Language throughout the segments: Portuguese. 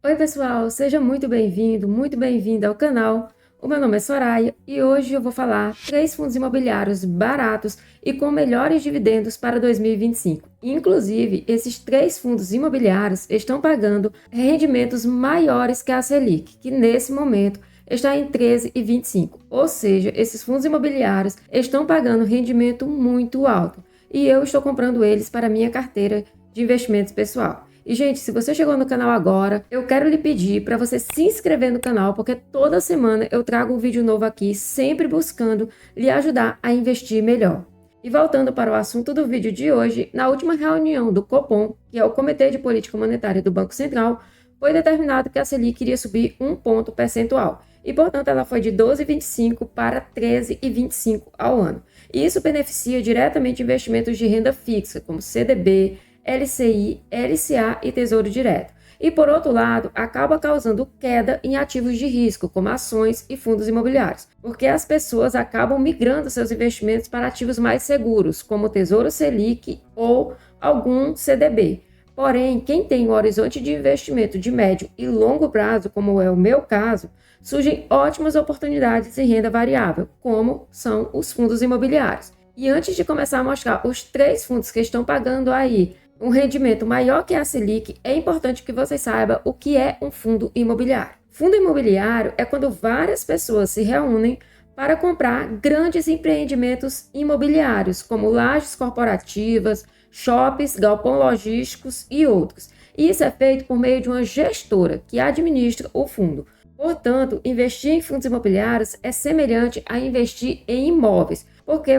Oi pessoal, seja muito bem-vinda ao canal. O meu nome é Soraya e hoje eu vou falar 3 fundos imobiliários baratos e com melhores dividendos para 2025. Inclusive, esses 3 fundos imobiliários estão pagando rendimentos maiores que a Selic, que nesse momento está em 13,25. Ou seja, esses fundos imobiliários estão pagando rendimento muito alto e eu estou comprando eles para minha carteira de investimentos pessoal. E, gente, se você chegou no canal agora, eu quero lhe pedir para você se inscrever no canal, porque toda semana eu trago um vídeo novo aqui, sempre buscando lhe ajudar a investir melhor. E voltando para o assunto do vídeo de hoje, na última reunião do Copom, que é o Comitê de Política Monetária do Banco Central, foi determinado que a Selic iria subir 1 ponto percentual. E, portanto, ela foi de 12,25 para 13,25 ao ano. E isso beneficia diretamente investimentos de renda fixa, como CDB, LCI, LCA e Tesouro Direto. E, por outro lado, acaba causando queda em ativos de risco, como ações e fundos imobiliários, porque as pessoas acabam migrando seus investimentos para ativos mais seguros, como o Tesouro Selic ou algum CDB. Porém, quem tem um horizonte de investimento de médio e longo prazo, como é o meu caso, surgem ótimas oportunidades em renda variável, como são os fundos imobiliários. E antes de começar a mostrar os 3 fundos que estão pagando aí um rendimento maior que a Selic, é importante que você saiba o que é um fundo imobiliário. Fundo imobiliário é quando várias pessoas se reúnem para comprar grandes empreendimentos imobiliários, como lajes corporativas, shoppings, galpões logísticos e outros. E isso é feito por meio de uma gestora que administra o fundo. Portanto, investir em fundos imobiliários é semelhante a investir em imóveis, porque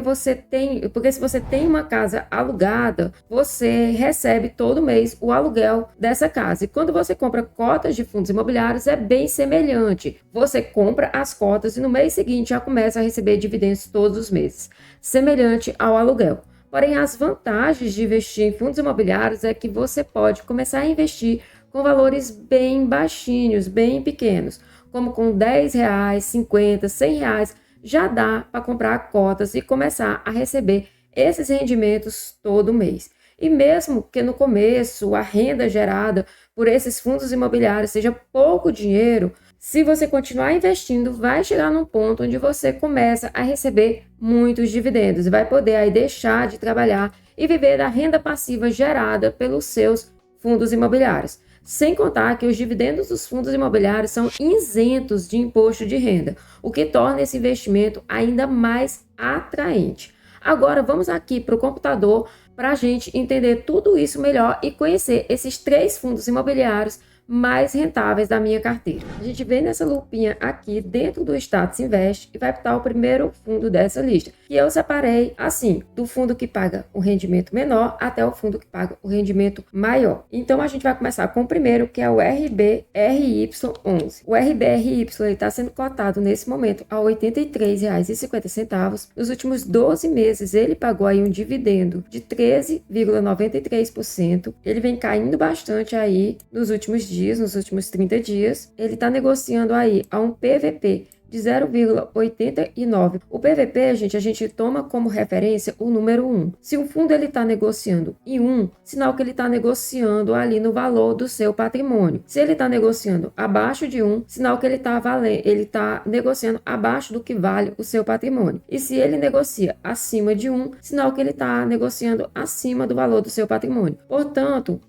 se você tem uma casa alugada, você recebe todo mês o aluguel dessa casa. E quando você compra cotas de fundos imobiliários, é bem semelhante. Você compra as cotas e no mês seguinte já começa a receber dividendos todos os meses, semelhante ao aluguel. Porém, as vantagens de investir em fundos imobiliários é que você pode começar a investir com valores bem baixinhos, bem pequenos, como com R$10, 50, R$100, já dá para comprar cotas e começar a receber esses rendimentos todo mês. E mesmo que no começo a renda gerada por esses fundos imobiliários seja pouco dinheiro, se você continuar investindo, vai chegar num ponto onde você começa a receber muitos dividendos e vai poder aí deixar de trabalhar e viver da renda passiva gerada pelos seus fundos imobiliários. Sem contar que os dividendos dos fundos imobiliários são isentos de imposto de renda, o que torna esse investimento ainda mais atraente. Agora vamos aqui para o computador para a gente entender tudo isso melhor e conhecer esses 3 fundos imobiliários mais rentáveis da minha carteira. A gente vem nessa lupinha aqui dentro do Status Invest e vai botar o primeiro fundo dessa lista, que eu separei assim, do fundo que paga o rendimento menor até o fundo que paga o rendimento maior. Então a gente vai começar com o primeiro, que é o RBRY11. O RBRY está sendo cotado nesse momento a R$ 83,50. Nos últimos 12 meses ele pagou aí um dividendo de 13,93%. Ele vem caindo bastante aí nos últimos últimos 30 dias, ele está negociando aí a um PVP de 0,89. O PVP, gente, a gente toma como referência o número 1. Se o fundo ele está negociando em 1, sinal que ele está negociando ali no valor do seu patrimônio. Se ele está negociando abaixo de 1, sinal que ele está negociando abaixo do que vale o seu patrimônio. E se ele negocia acima de 1, sinal que ele está negociando acima do valor do seu patrimônio. Portanto,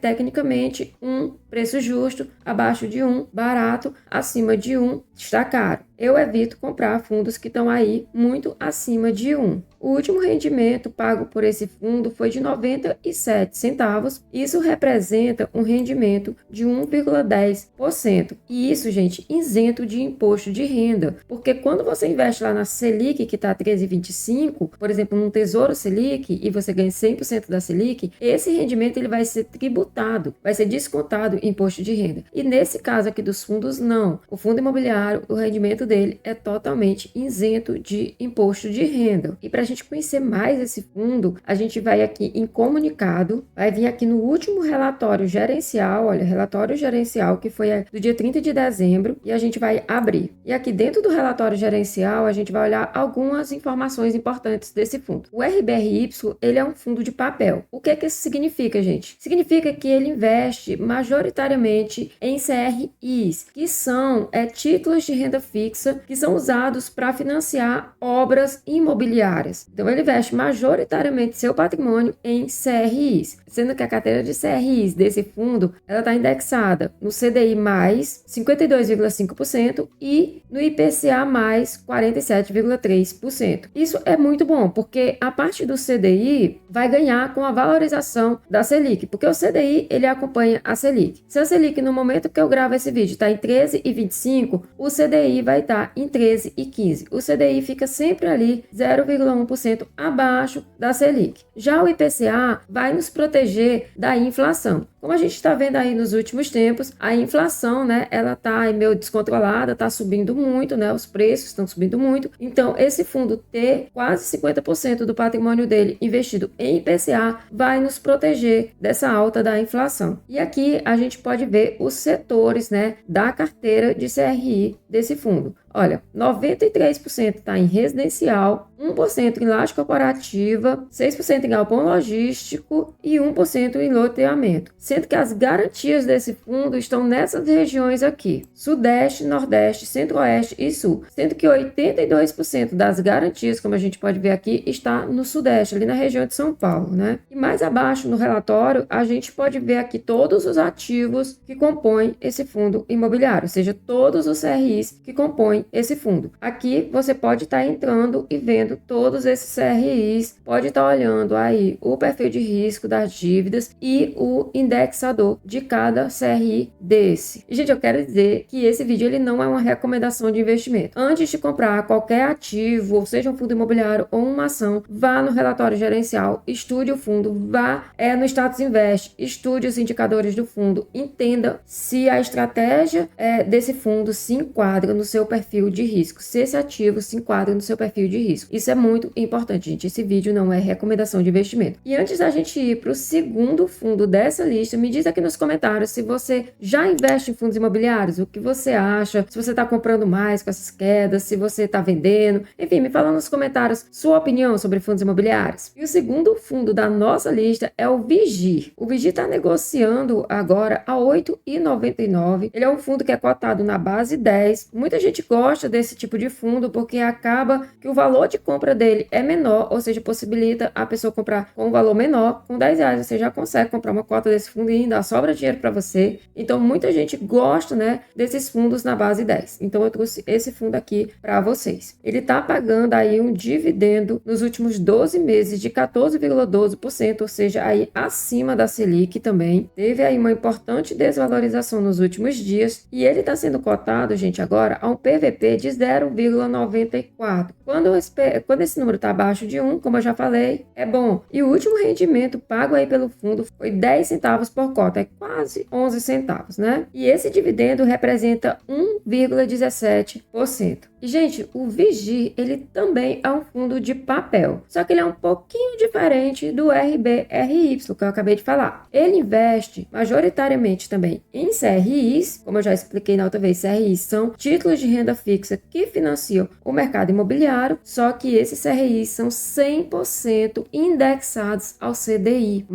tecnicamente, preço justo, abaixo de 1, barato, acima de 1, está caro. Eu evito comprar fundos que estão aí muito acima de 1. O último rendimento pago por esse fundo foi de 97 centavos. Isso representa um rendimento de 1,10%. E isso, gente, isento de imposto de renda. Porque quando você investe lá na Selic, que está 13,25, por exemplo, num Tesouro Selic, e você ganha 100% da Selic, esse rendimento ele vai ser tributado, vai ser descontado em imposto de renda. E nesse caso aqui dos fundos, não. O fundo imobiliário, o rendimento dele é totalmente isento de imposto de renda. E para a gente conhecer mais esse fundo, a gente vai aqui em comunicado, vai vir aqui no último relatório gerencial, olha, relatório gerencial que foi do dia 30 de dezembro, e a gente vai abrir. E aqui dentro do relatório gerencial, a gente vai olhar algumas informações importantes desse fundo. O RBRY, ele é um fundo de papel. O que isso significa, gente? Significa que ele investe majoritariamente em CRIs, que são títulos de renda fixa que são usados para financiar obras imobiliárias. Então, ele investe majoritariamente seu patrimônio em CRIs, sendo que a carteira de CRIs desse fundo, ela está indexada no CDI mais 52,5% e no IPCA mais 47,3%. Isso é muito bom, porque a parte do CDI vai ganhar com a valorização da Selic, porque o CDI, ele acompanha a Selic. Se a Selic, no momento que eu gravo esse vídeo, está em 13,25, o CDI vai estar em 13,15. O CDI fica sempre ali 0,1% abaixo da Selic. Já o IPCA vai nos proteger da inflação. Como a gente está vendo aí nos últimos tempos, a inflação, né, ela está meio descontrolada, está subindo muito, né, os preços estão subindo muito. Então, esse fundo ter quase 50% do patrimônio dele investido em IPCA vai nos proteger dessa alta da inflação. E aqui a gente pode ver os setores, né, da carteira de CRI desse fundo. Olha, 93% está em residencial, 1% em laje corporativa, 6% em galpão logístico e 1% em loteamento. Sendo que as garantias desse fundo estão nessas regiões aqui: Sudeste, Nordeste, Centro-Oeste e Sul. Sendo que 82% das garantias, como a gente pode ver aqui, está no Sudeste, ali na região de São Paulo, né? E mais abaixo no relatório, a gente pode ver aqui todos os ativos que compõem esse fundo imobiliário, ou seja, todos os CRIs que compõem esse fundo. Aqui você pode estar entrando e vendo todos esses CRIs, pode estar olhando aí o perfil de risco das dívidas e o indexador de cada CRI desse. E, gente, eu quero dizer que esse vídeo ele não é uma recomendação de investimento. Antes de comprar qualquer ativo, ou seja um fundo imobiliário ou uma ação, vá no relatório gerencial, estude o fundo, vá no Status Invest, estude os indicadores do fundo, entenda se a estratégia desse fundo se enquadra no seu perfil de risco, se esse ativo se enquadra no seu perfil de risco. Isso é muito importante, gente. Esse vídeo não é recomendação de investimento. E antes da gente ir para o segundo fundo dessa lista, me diz aqui nos comentários se você já investe em fundos imobiliários, o que você acha, se você está comprando mais com essas quedas, se você está vendendo, enfim, me fala nos comentários sua opinião sobre fundos imobiliários. E o segundo fundo da nossa lista é o Vigir. O Vigir está negociando agora a R$ 8,99. Ele é um fundo que é cotado na base 10. Muita gente gosta desse tipo de fundo porque acaba que o valor de compra dele é menor, ou seja, possibilita a pessoa comprar com um valor menor. Com R$10 você já consegue comprar uma cota desse fundo e ainda sobra dinheiro para você. Então muita gente gosta, né, desses fundos na base 10. Então eu trouxe esse fundo aqui para vocês. Ele está pagando aí um dividendo nos últimos 12 meses de 14,12%, ou seja, aí acima da Selic também. Teve aí uma importante desvalorização nos últimos dias e ele está sendo cotado, gente, agora a um PVP de 0,94. Quando esse número está abaixo de 1, como eu já falei, é bom. E o último rendimento pago aí pelo fundo foi 10 centavos por cota, é quase 11 centavos, né? E esse dividendo representa 1,17%. E, gente, o Vigir, ele também é um fundo de papel, só que ele é um pouquinho diferente do RBRY, que eu acabei de falar. Ele investe majoritariamente também em CRIs, como eu já expliquei na outra vez, CRIs são títulos de renda fixa que financiam o mercado imobiliário, só que esses CRIs são 100% indexados ao CDI+.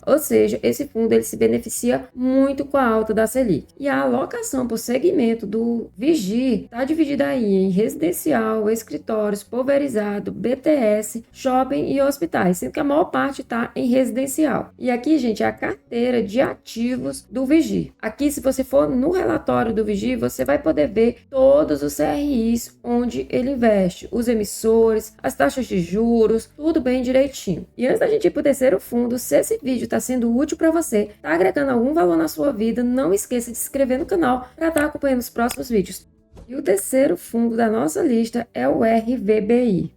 Ou seja, esse fundo ele se beneficia muito com a alta da Selic. E a alocação por segmento do Vigir está dividida aí em residencial, escritórios, pulverizado, BTS, shopping e hospitais, sendo que a maior parte está em residencial. E aqui, gente, é a carteira de ativos do Vigir. Aqui, se você for no relatório do Vigir, você vai poder ver todos os CRIs onde ele investe, os emissores, as taxas de juros, tudo bem direitinho. E antes da gente ir para o terceiro fundo, se esse vídeo está sendo útil para você, está agregando algum valor na sua vida, não esqueça de se inscrever no canal para estar acompanhando os próximos vídeos. E o terceiro fundo da nossa lista é o RVBI.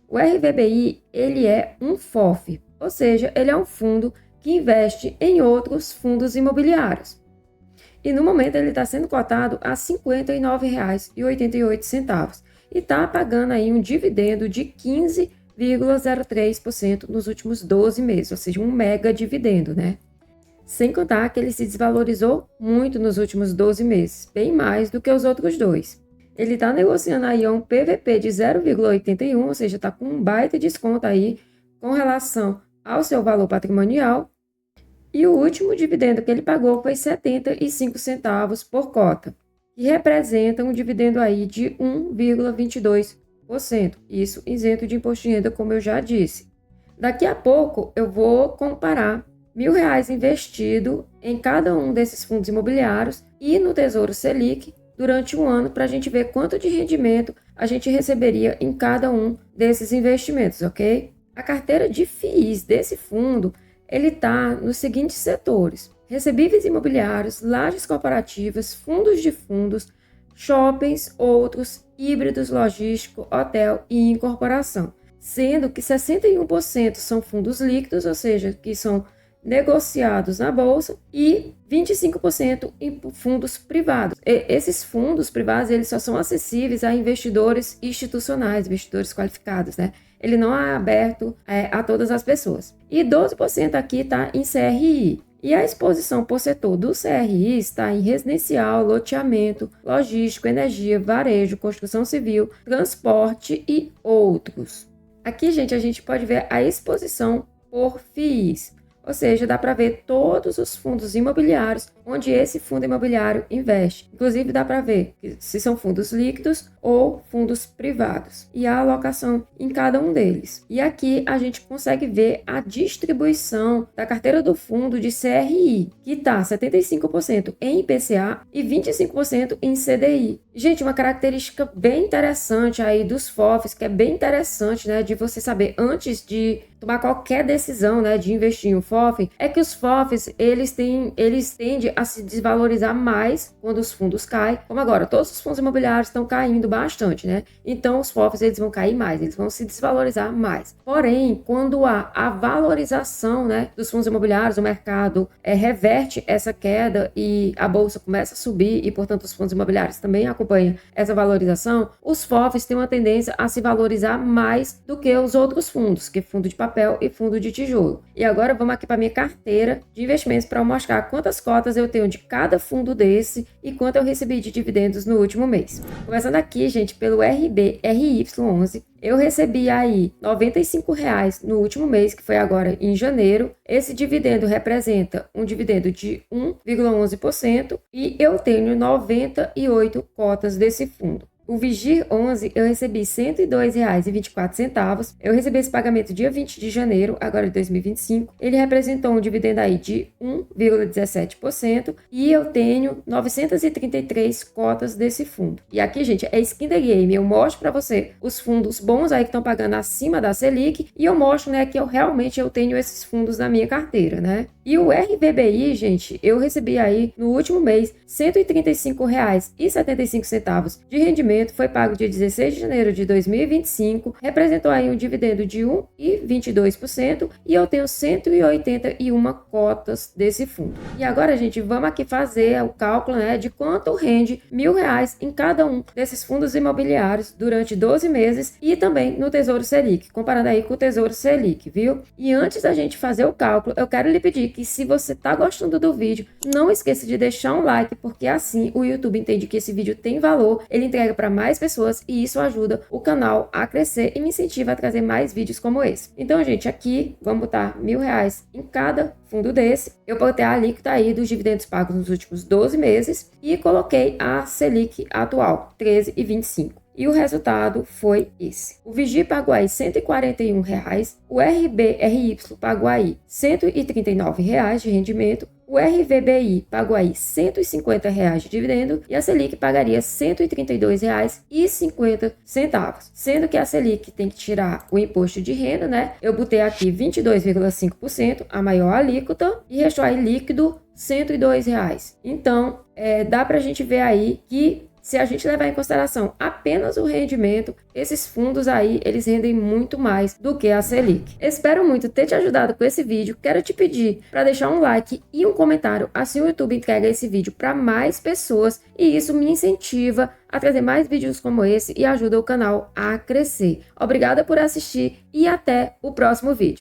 O RVBI, ele é um FOF, ou seja, ele é um fundo que investe em outros fundos imobiliários. E no momento ele está sendo cotado a R$ 59,88 e está pagando aí um dividendo de 1,03% nos últimos 12 meses, ou seja, um mega dividendo, né? Sem contar que ele se desvalorizou muito nos últimos 12 meses, bem mais do que os outros dois. Ele está negociando aí um PVP de 0,81, ou seja, está com um baita desconto aí com relação ao seu valor patrimonial. E o último dividendo que ele pagou foi 75 centavos por cota, que representa um dividendo aí de 1,22%. Isso isento de imposto de renda, como eu já disse. Daqui a pouco eu vou comparar R$1.000 investido em cada um desses fundos imobiliários e no Tesouro Selic durante um ano para a gente ver quanto de rendimento a gente receberia em cada um desses investimentos, ok? A carteira de FIIs desse fundo, ele está nos seguintes setores: recebíveis imobiliários, lajes corporativas, fundos de fundos, shoppings, outros, híbridos, logístico, hotel e incorporação. Sendo que 61% são fundos líquidos, ou seja, que são negociados na bolsa, e 25% em fundos privados. Esses fundos privados, eles só são acessíveis a investidores institucionais, investidores qualificados, né? Ele não é aberto a todas as pessoas. E 12% aqui está em CRI. E a exposição por setor do CRI está em residencial, loteamento, logístico, energia, varejo, construção civil, transporte e outros. Aqui, gente, a gente pode ver a exposição por FIIs. Ou seja, dá para ver todos os fundos imobiliários onde esse fundo imobiliário investe. Inclusive, dá para ver se são fundos líquidos ou fundos privados e a alocação em cada um deles. E aqui a gente consegue ver a distribuição da carteira do fundo de CRI, que está 75% em IPCA e 25% em CDI. Gente, uma característica bem interessante aí dos FOFs, que é bem interessante, né, de você saber antes de tomar qualquer decisão, né, de investir em um FOF, é que os FOFs, eles tendem a se desvalorizar mais quando os fundos caem. Como agora, todos os fundos imobiliários estão caindo bastante, né? Então, os FOFs, eles vão cair mais, eles vão se desvalorizar mais. Porém, quando há a valorização, né, dos fundos imobiliários, o mercado reverte essa queda e a bolsa começa a subir e, portanto, os fundos imobiliários também acompanham essa valorização, os FOFs têm uma tendência a se valorizar mais do que os outros fundos, que é fundo de papel e fundo de tijolo. E agora vamos aqui para minha carteira de investimentos para mostrar quantas cotas eu tenho de cada fundo desse e quanto eu recebi de dividendos no último mês. Começando aqui, gente, pelo RBRY11, eu recebi aí R$ 95,00 no último mês, que foi agora em janeiro. Esse dividendo representa um dividendo de 1,11% e eu tenho 98 cotas desse fundo. O Vigir 11, eu recebi R$ 102,24. Eu recebi esse pagamento dia 20 de janeiro, agora de 2025. Ele representou um dividendo aí de 1,17% e eu tenho 933 cotas desse fundo. E aqui, gente, é Skin the Game. Eu mostro para você os fundos bons aí que estão pagando acima da Selic e eu mostro, né, que eu tenho esses fundos na minha carteira, né? E o RBBI, gente, eu recebi aí no último mês R$ 135,75 de rendimento. Foi pago dia 16 de janeiro de 2025, representou aí um dividendo de 1,22% e eu tenho 181 cotas desse fundo. E agora, gente, vamos aqui fazer o cálculo, né, de quanto rende R$1.000 em cada um desses fundos imobiliários durante 12 meses e também no Tesouro Selic, comparando aí com o Tesouro Selic, viu? E antes da gente fazer o cálculo, eu quero lhe pedir que, se você está gostando do vídeo, não esqueça de deixar um like, porque assim o YouTube entende que esse vídeo tem valor, ele entrega para mais pessoas e isso ajuda o canal a crescer e me incentiva a trazer mais vídeos como esse. Então, gente, aqui vamos botar R$1.000 em cada fundo desse. Eu botei a alíquota aí dos dividendos pagos nos últimos 12 meses e coloquei a Selic atual, 13,25. E o resultado foi esse. O Vigir pagou aí R$ 141,00, o RBRY pagou aí R$ 139,00 de rendimento, o RVBI pagou aí R$ 150,00 de dividendo e a Selic pagaria R$ 132,50, sendo que a Selic tem que tirar o imposto de renda, né? Eu botei aqui 22,5%, a maior alíquota, e restou aí líquido R$ 102,00. Então, dá pra gente ver aí que se a gente levar em consideração apenas o rendimento, esses fundos aí, eles rendem muito mais do que a Selic. Espero muito ter te ajudado com esse vídeo. Quero te pedir para deixar um like e um comentário, assim o YouTube entrega esse vídeo para mais pessoas e isso me incentiva a trazer mais vídeos como esse e ajuda o canal a crescer. Obrigada por assistir e até o próximo vídeo.